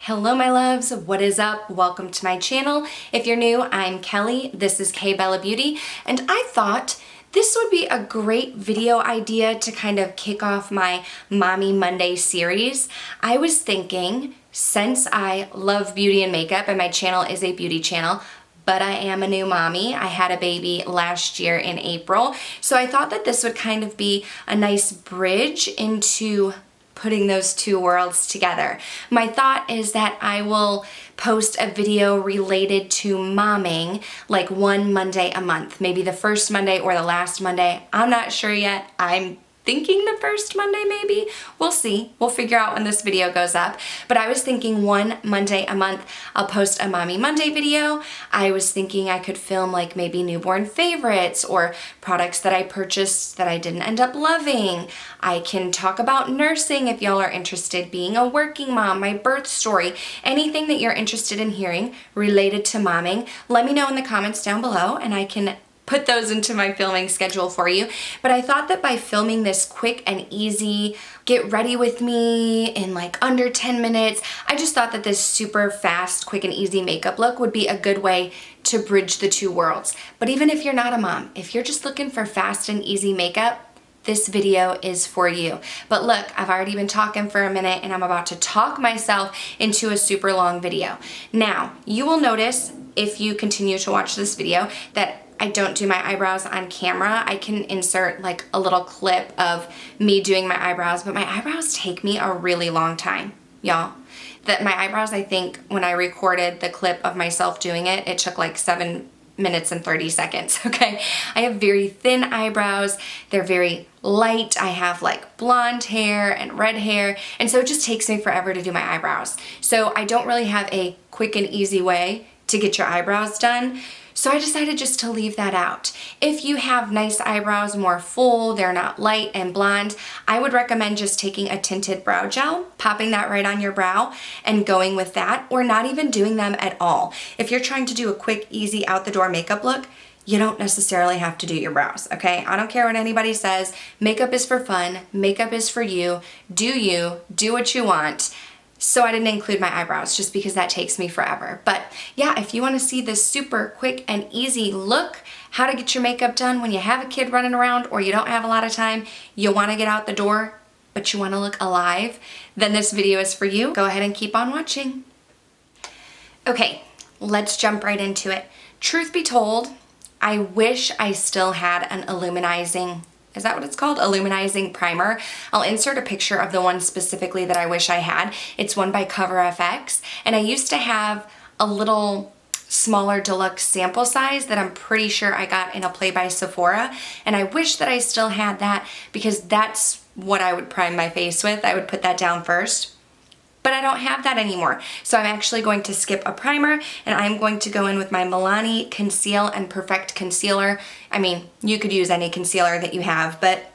Hello my loves, what is up? Welcome to my channel. If you're new, I'm Kelly, this is K Bella Beauty, and I thought this would be a great video idea to kind of kick off my Mommy Monday series. I was thinking, since I love beauty and makeup and my channel is a beauty channel, but I am a new mommy. I had a baby last year in April, so I thought that this would kind of be a nice bridge into putting those two worlds together. My thought is that I will post a video related to momming like one Monday a month, maybe the first Monday or the last Monday. I'm not sure yet. I'm thinking the first Monday maybe. We'll see. We'll figure out when this video goes up. But I was thinking one Monday a month I'll post a Mommy Monday video. I was thinking I could film like maybe newborn favorites or products that I purchased that I didn't end up loving. I can talk about nursing if y'all are interested, being a working mom, my birth story, anything that you're interested in hearing related to momming. Let me know in the comments down below and I can put those into my filming schedule for you. But I thought that by filming this quick and easy, get ready with me in like under 10 minutes, I just thought that this super fast, quick and easy makeup look would be a good way to bridge the two worlds. But even if you're not a mom, if you're just looking for fast and easy makeup, this video is for you. But look, I've already been talking for a minute and I'm about to talk myself into a super long video. Now, you will notice if you continue to watch this video that I don't do my eyebrows on camera. I can insert like a little clip of me doing my eyebrows, but my eyebrows take me a really long time, y'all. That my eyebrows, I think when I recorded the clip of myself doing it, it took like 7 minutes and 30 seconds, okay? I have very thin eyebrows. They're very light. I have like blonde hair and red hair, and so it just takes me forever to do my eyebrows. So I don't really have a quick and easy way to get your eyebrows done. So I decided just to leave that out. If you have nice eyebrows, more full, they're not light and blonde, I would recommend just taking a tinted brow gel, popping that right on your brow and going with that, or not even doing them at all. If you're trying to do a quick, easy, out the door makeup look, you don't necessarily have to do your brows, okay? I don't care what anybody says. Makeup is for fun. Makeup is for you. Do what you want. So I didn't include my eyebrows just because that takes me forever. But yeah, if you want to see this super quick and easy look, how to get your makeup done when you have a kid running around or you don't have a lot of time, you want to get out the door, but you want to look alive, then this video is for you. Go ahead and keep on watching. Okay, let's jump right into it. Truth be told, I wish I still had an illuminizing, is that what it's called? Illuminizing primer. I'll insert a picture of the one specifically that I wish I had. It's one by Cover FX, and I used to have a little smaller deluxe sample size that I'm pretty sure I got in a Play by Sephora, and I wish that I still had that because that's what I would prime my face with. I would put that down first. But I don't have that anymore. So I'm actually going to skip a primer and I'm going to go in with my Milani Conceal and Perfect Concealer. I mean, you could use any concealer that you have, but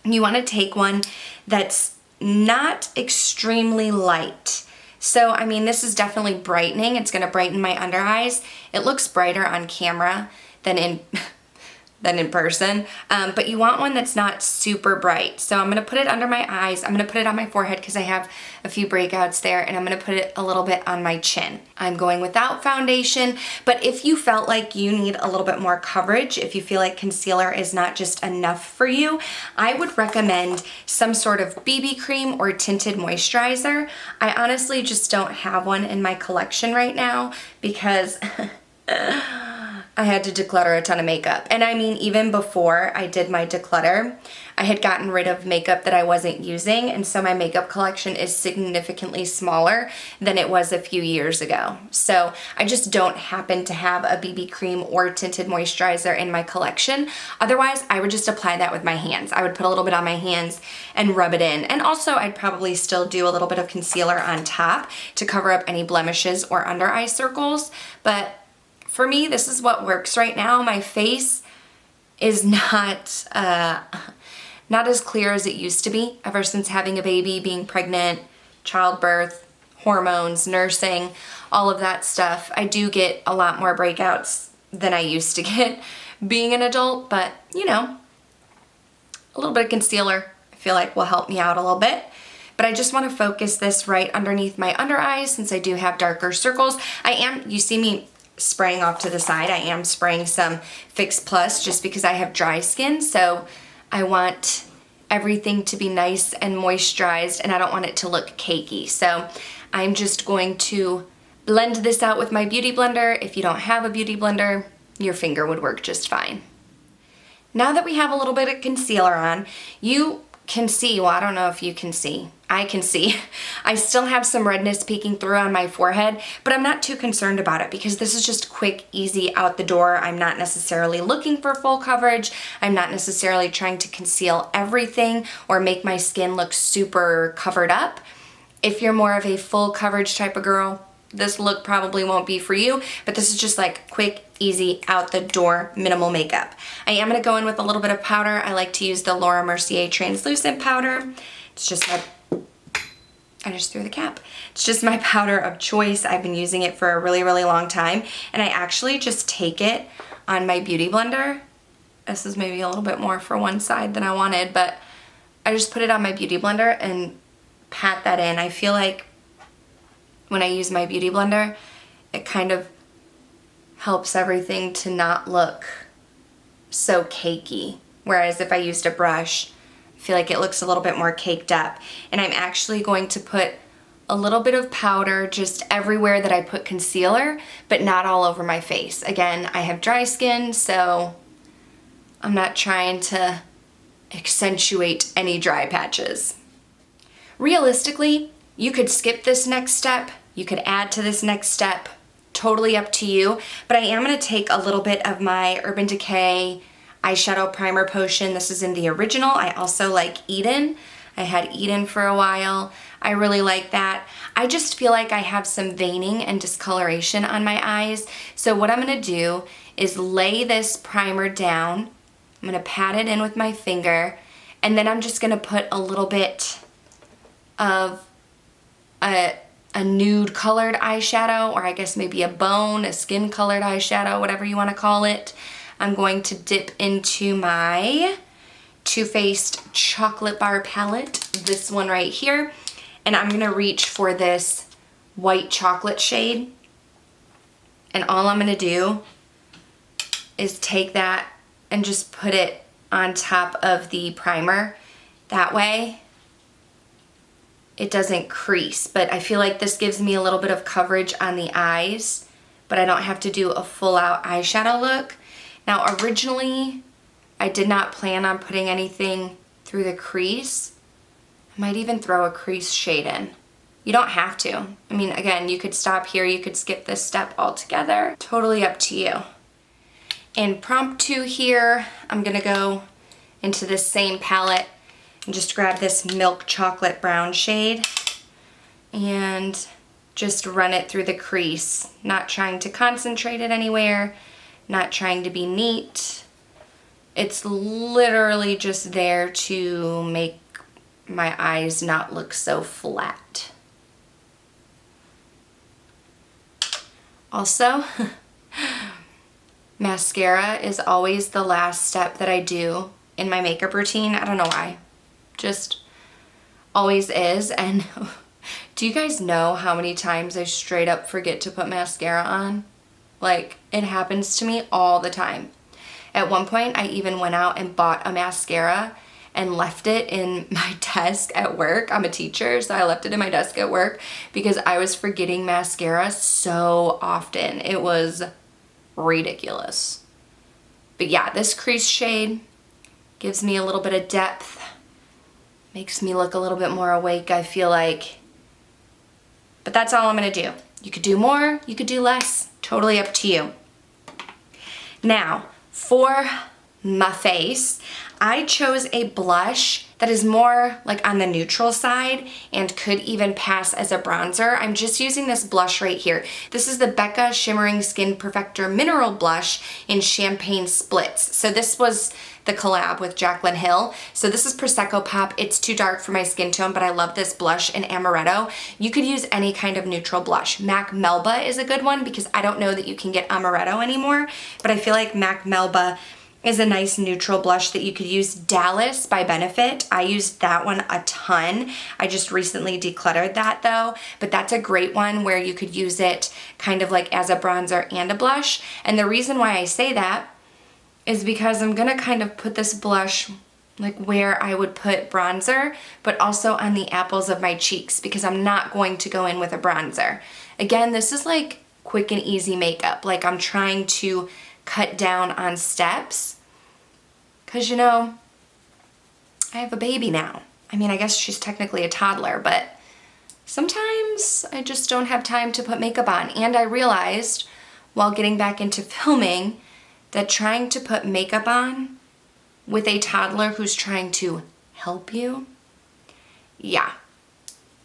you want to take one that's not extremely light. So, I mean, this is definitely brightening. It's going to brighten my under eyes. It looks brighter on camera than in person, but you want one that's not super bright. So I'm gonna put it under my eyes, I'm gonna put it on my forehead because I have a few breakouts there, and I'm gonna put it a little bit on my chin. I'm going without foundation, but if you felt like you need a little bit more coverage, if you feel like concealer is not just enough for you, I would recommend some sort of BB cream or tinted moisturizer. I honestly just don't have one in my collection right now because I had to declutter a ton of makeup. And I mean, even before I did my declutter, I had gotten rid of makeup that I wasn't using, and so my makeup collection is significantly smaller than it was a few years ago. So I just don't happen to have a BB cream or tinted moisturizer in my collection. Otherwise, I would just apply that with my hands. I would put a little bit on my hands and rub it in. And also, I'd probably still do a little bit of concealer on top to cover up any blemishes or under eye circles. But for me, this is what works right now. My face is not as clear as it used to be ever since having a baby, being pregnant, childbirth, hormones, nursing, all of that stuff. I do get a lot more breakouts than I used to get being an adult, but you know, a little bit of concealer I feel like will help me out a little bit. but I just want to focus this right underneath my under eyes since I do have darker circles. You see me spraying off to the side, I am spraying some Fix Plus just because I have dry skin, so I want everything to be nice and moisturized and I don't want it to look cakey. So I'm just going to blend this out with my beauty blender. If you don't have a beauty blender, your finger would work just fine. Now that we have a little bit of concealer on, you can see, well, I don't know if you can see, I can see, I still have some redness peeking through on my forehead, but I'm not too concerned about it because this is just quick, easy out the door. I'm not necessarily looking for full coverage. I'm not necessarily trying to conceal everything or make my skin look super covered up. If you're more of a full coverage type of girl, this look probably won't be for you, but this is just like quick, easy, out the door, minimal makeup. I am gonna go in with a little bit of powder. I like to use the Laura Mercier translucent powder. It's just my, I just threw the cap. It's just my powder of choice. I've been using it for a really, really long time. And I actually just take it on my beauty blender. This is maybe a little bit more for one side than I wanted, but I just put it on my beauty blender and pat that in. I feel like when I use my beauty blender, it kind of helps everything to not look so cakey. Whereas if I used a brush, I feel like it looks a little bit more caked up. And I'm actually going to put a little bit of powder just everywhere that I put concealer, but not all over my face. Again, I have dry skin, so I'm not trying to accentuate any dry patches. Realistically, you could skip this next step, you could add to this next step, totally up to you, but I am going to take a little bit of my Urban Decay eyeshadow primer potion. This is in the original. I also like Eden. I had Eden for a while. I really like that. I just feel like I have some veining and discoloration on my eyes, so what I'm going to do is lay this primer down. I'm going to pat it in with my finger, and then I'm just going to put a little bit of a nude colored eyeshadow, or I guess maybe a bone, a skin colored eyeshadow, whatever you want to call it. I'm going to dip into my Too Faced Chocolate Bar palette, this one right here, and I'm going to reach for this white chocolate shade, and all I'm going to do is take that and just put it on top of the primer. That way it doesn't crease, but I feel like this gives me a little bit of coverage on the eyes, but I don't have to do a full out eyeshadow look. Now originally, I did not plan on putting anything through the crease. I might even throw a crease shade in. You don't have to. I mean, again, you could stop here, you could skip this step altogether. Totally up to you. Impromptu here, I'm gonna go into this same palette and just grab this milk chocolate brown shade and just run it through the crease. Not trying to concentrate it anywhere, not trying to be neat. It's literally just there to make my eyes not look so flat. Also, mascara is always the last step that I do in my makeup routine. I don't know why. Just always is. And do you guys know how many times I straight up forget to put mascara on? Like, it happens to me all the time. At one point, I even went out and bought a mascara and left it in my desk at work. I'm a teacher, so I left it in my desk at work because I was forgetting mascara so often. It was ridiculous. But yeah, this crease shade gives me a little bit of depth. Makes me look a little bit more awake, I feel like. But that's all I'm gonna do. You could do more, you could do less, totally up to you. Now, for my face, I chose a blush that is more like on the neutral side and could even pass as a bronzer. I'm just using this blush right here. This is the Becca Shimmering Skin Perfector Mineral Blush in Champagne Splits. So this was the collab with Jaclyn Hill. So this is Prosecco Pop. It's too dark for my skin tone, but I love this blush in Amaretto. You could use any kind of neutral blush. MAC Melba is a good one because I don't know that you can get Amaretto anymore, but I feel like MAC Melba is a nice neutral blush that you could use. Dallas by Benefit. I used that one a ton. I just recently decluttered that though, but that's a great one where you could use it kind of like as a bronzer and a blush. And the reason why I say that is because I'm gonna kind of put this blush like where I would put bronzer, but also on the apples of my cheeks because I'm not going to go in with a bronzer. Again, this is like quick and easy makeup. Like I'm trying to cut down on steps because, you know, I have a baby now. I mean, I guess she's technically a toddler, but sometimes I just don't have time to put makeup on. And I realized while getting back into filming that trying to put makeup on with a toddler who's trying to help you, yeah,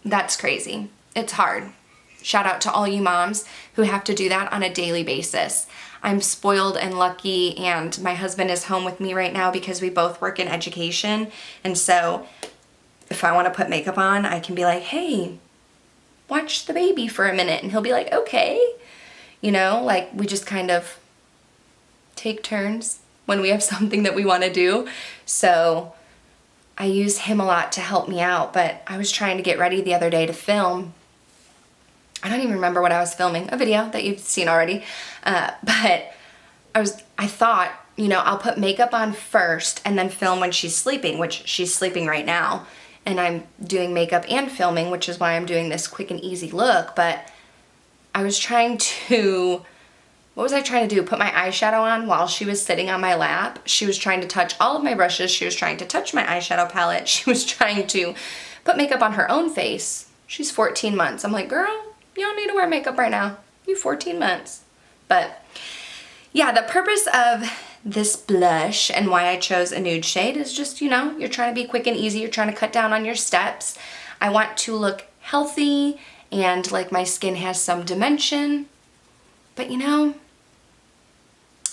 that's crazy. It's hard. Shout out to all you moms who have to do that on a daily basis. I'm spoiled and lucky, and my husband is home with me right now because we both work in education. And so if I want to put makeup on, I can be like, hey, watch the baby for a minute. And he'll be like, okay. You know, like we just kind of take turns when we have something that we want to do. So I use him a lot to help me out, but I was trying to get ready the other day to film. I don't even remember what I was filming, a video that you've seen already. But I thought, you know, I'll put makeup on first and then film when she's sleeping, which she's sleeping right now. And I'm doing makeup and filming, which is why I'm doing this quick and easy look. But I was trying to, what was I trying to do? Put my eyeshadow on while she was sitting on my lap. She was trying to touch all of my brushes. She was trying to touch my eyeshadow palette. She was trying to put makeup on her own face. She's 14 months. I'm like, girl, you don't need to wear makeup right now. You 14 months. But yeah, the purpose of this blush and why I chose a nude shade is just, you know, you're trying to be quick and easy. You're trying to cut down on your steps. I want to look healthy and like my skin has some dimension. But you know,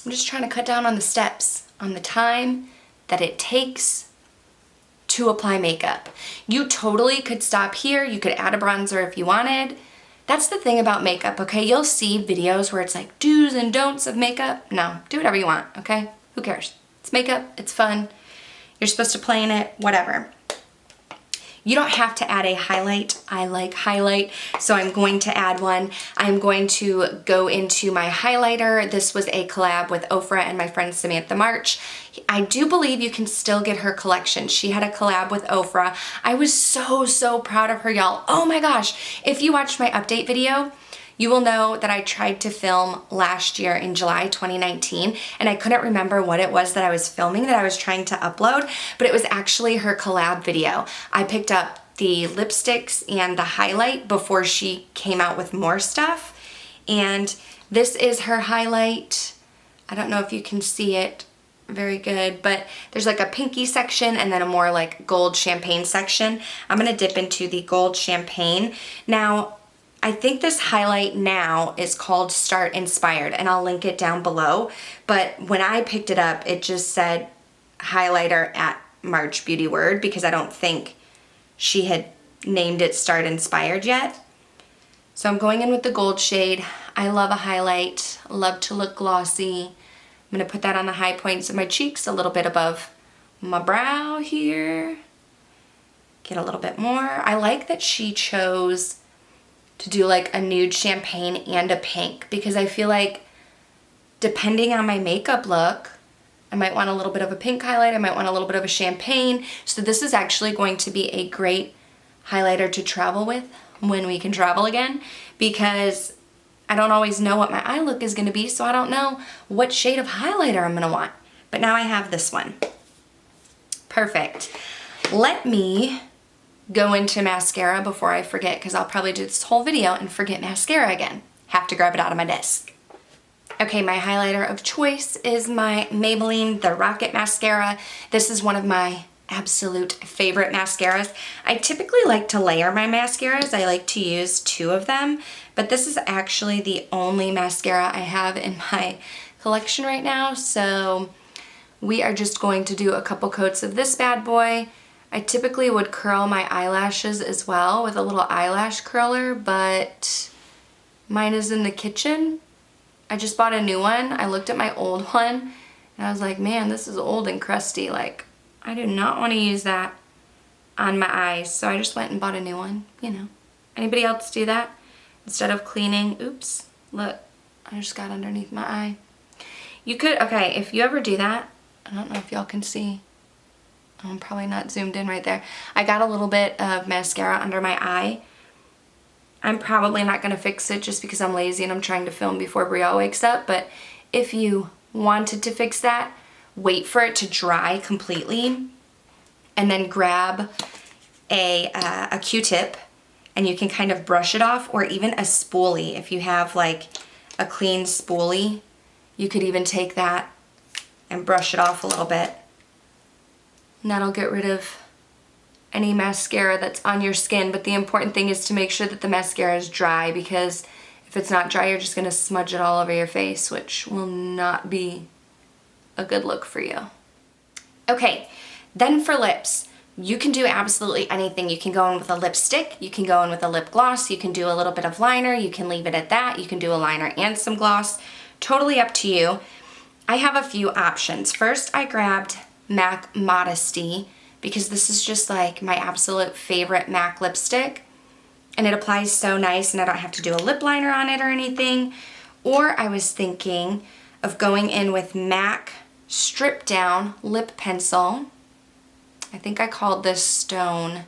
I'm just trying to cut down on the steps, on the time that it takes to apply makeup. You totally could stop here. You could add a bronzer if you wanted. That's the thing about makeup, okay? You'll see videos where it's like do's and don'ts of makeup. No, do whatever you want, okay? Who cares? It's makeup, it's fun. You're supposed to play in it, whatever. You don't have to add a highlight. I like highlight, so I'm going to add one. I'm going to go into my highlighter. This was a collab with Ofra and my friend Samantha March. I do believe you can still get her collection. She had a collab with Ofra. I was so proud of her, y'all. Oh my gosh. If you watched my update video, you will know that I tried to film last year in July 2019, and I couldn't remember what it was that I was filming that I was trying to upload, but it was actually her collab video. I picked up the lipsticks and the highlight before she came out with more stuff, and this is her highlight. I don't know if you can see it very good, but there's like a pinky section and then a more like gold champagne section. I'm gonna dip into the gold champagne. Now, I think this highlight now is called Start Inspired, and I'll link it down below. But when I picked it up, it just said highlighter at March Beauty Word because I don't think she had named it Start Inspired yet. So I'm going in with the gold shade. I love a highlight, love to look glossy. I'm gonna put that on the high points of my cheeks, a little bit above my brow here. Get a little bit more. I like that she chose to do like a nude champagne and a pink because I feel like depending on my makeup look, I might want a little bit of a pink highlight, I might want a little bit of a champagne. So this is actually going to be a great highlighter to travel with when we can travel again because I don't always know what my eye look is gonna be, so I don't know what shade of highlighter I'm gonna want. But now I have this one. Perfect. Let me go into mascara before I forget because I'll probably do this whole video and forget mascara again. Have to grab it out of my desk. Okay, my highlighter of choice is my Maybelline The Rocket Mascara. This is one of my absolute favorite mascaras. I typically like to layer my mascaras. I like to use 2 of them, but this is actually the only mascara I have in my collection right now, so we are just going to do a couple coats of this bad boy. I typically would curl my eyelashes as well with a little eyelash curler, but mine is in the kitchen. I just bought a new one. I looked at my old one, and And I was like, man, this is old and crusty. Like, I do not want to use that on my eyes. So I just went and bought a new one, you know. Anybody else do that? Instead of cleaning, oops, look, I just got underneath my eye. You could, okay, if you ever do that, I don't know if y'all can see. I'm probably not zoomed in right there. I got a little bit of mascara under my eye. I'm probably not going to fix it just because I'm lazy and I'm trying to film before Brielle wakes up. But if you wanted to fix that, wait for it to dry completely and then grab a Q-tip and you can kind of brush it off, or even a spoolie. If you have like a clean spoolie, you could even take that and brush it off a little bit. And that'll get rid of any mascara that's on your skin. But the important thing is to make sure that the mascara is dry, because if it's not dry, you're just gonna smudge it all over your face, which will not be a good look for you. Okay, then for lips, you can do absolutely anything. You can go in with a lipstick, you can go in with a lip gloss, you can do a little bit of liner, you can leave it at that, you can do a liner and some gloss, totally up to you. I have a few options. First, I grabbed MAC Modesty because this is just like my absolute favorite MAC lipstick, and it applies so nice and I don't have to do a lip liner on it or anything. Or I was thinking of going in with MAC Strip Down Lip Pencil. I think I called this Stone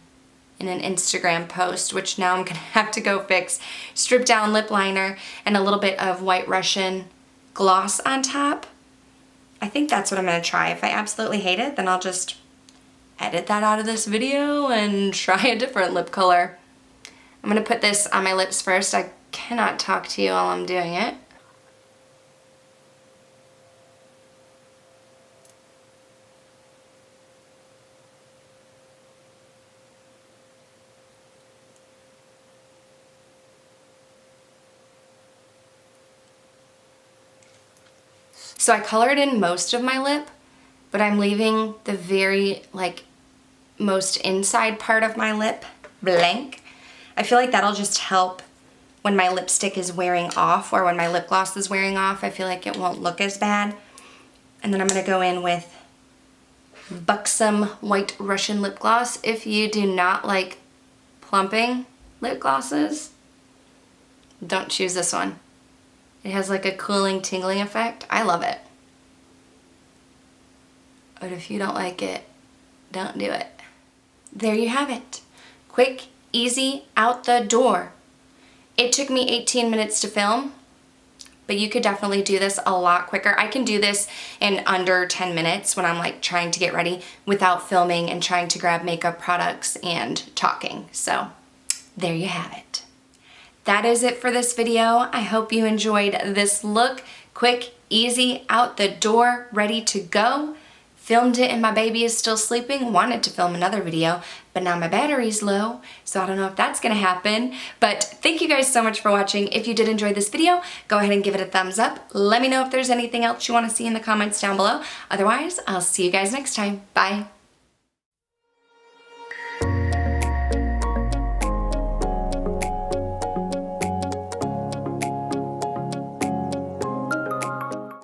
in an Instagram post, which now I'm gonna have to go fix. Strip Down lip liner and a little bit of White Russian gloss on top. I think that's what I'm gonna try. If I absolutely hate it, then I'll just edit that out of this video and try a different lip color. I'm gonna put this on my lips first. I cannot talk to you while I'm doing it. So I colored in most of my lip, but I'm leaving the very most inside part of my lip blank. I feel like that'll just help when my lipstick is wearing off, or when my lip gloss is wearing off. I feel like it won't look as bad. And then I'm gonna go in with Buxom White Russian lip gloss. If you do not like plumping lip glosses, don't choose this one. It has like a cooling, tingling effect. I love it. But if you don't like it, don't do it. There you have it. Quick, easy, out the door. It took me 18 minutes to film, but you could definitely do this a lot quicker. I can do this in under 10 minutes when I'm like trying to get ready without filming and trying to grab makeup products and talking. So there you have it. That is it for this video. I hope you enjoyed this look. Quick, easy, out the door, ready to go. Filmed it and my baby is still sleeping. Wanted to film another video, but now my battery's low, so I don't know if that's gonna happen. But thank you guys so much for watching. If you did enjoy this video, go ahead and give it a thumbs up. Let me know if there's anything else you wanna see in the comments down below. Otherwise, I'll see you guys next time. Bye.